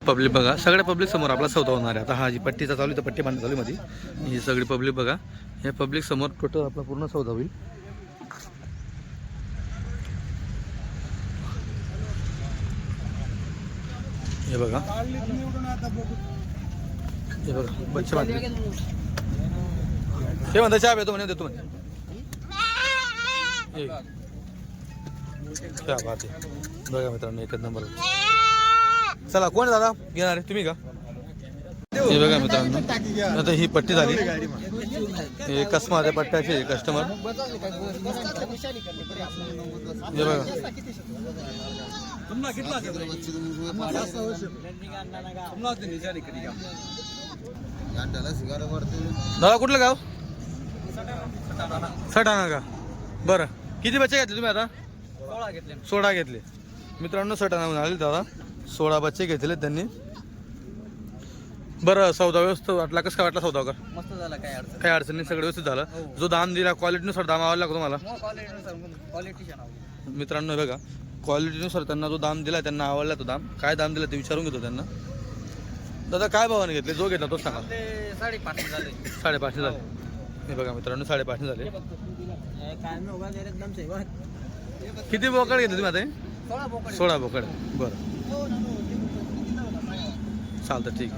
Public बघा, सगळ्या public समोर आपला सौदा होणार आहे. आता हा जी पट्टीचा चालू आहे, तर पट्टी बांधणं चालू आहे मध्ये. ही सगळी पब्लिक बघा, हे पब्लिक समोर टोटल आपला पूर्ण सौदा होईल. हे बघा, हे बघा बच्चे बांधले. हे म्हणता चहा येतो म्हणे, देतो म्हणे. क्या बात आहे. बघा मित्रांनो, एकच नंबर. चला, कोण दादा घेणार आहे, तुम्ही का? हे बघा मित्रांनो, आता ही पट्टी झाली. हे कसमा पट्ट्याचे कस्टमर. हे बघा, दादा कुठलं गाव? सटाणा का? बरं, किती बच्चे घेतले तुम्ही आता? 16 घेतले मित्रांनो. सटाणा आले दादा, 16 बच्चे घेतले त्यांनी. बरं, सौदा व्यवस्थित वाटला? कसं काय वाटला सौदा? का मस्त झाला, काही अडचण नाही, सगळं व्यवस्थित झालं. जो दाम दिला क्वालिटीनुसार दाम आवडला का तुम्हाला? मित्रांनो बघा, क्वालिटीनुसार त्यांना जो दाम दिला त्यांना आवडला. तो दाम काय दाम दिला ते विचारून घेतो त्यांना. दादा काय भावाने घेतले? जो घेतला तो सांगा. 5.5 झाले. 5.5 झाले. हे बघा मित्रांनो, 5.5 झाले. किती बोकड घेतले तुम्ही आता? 16 बोकड. बरं, चालतं, ठीक.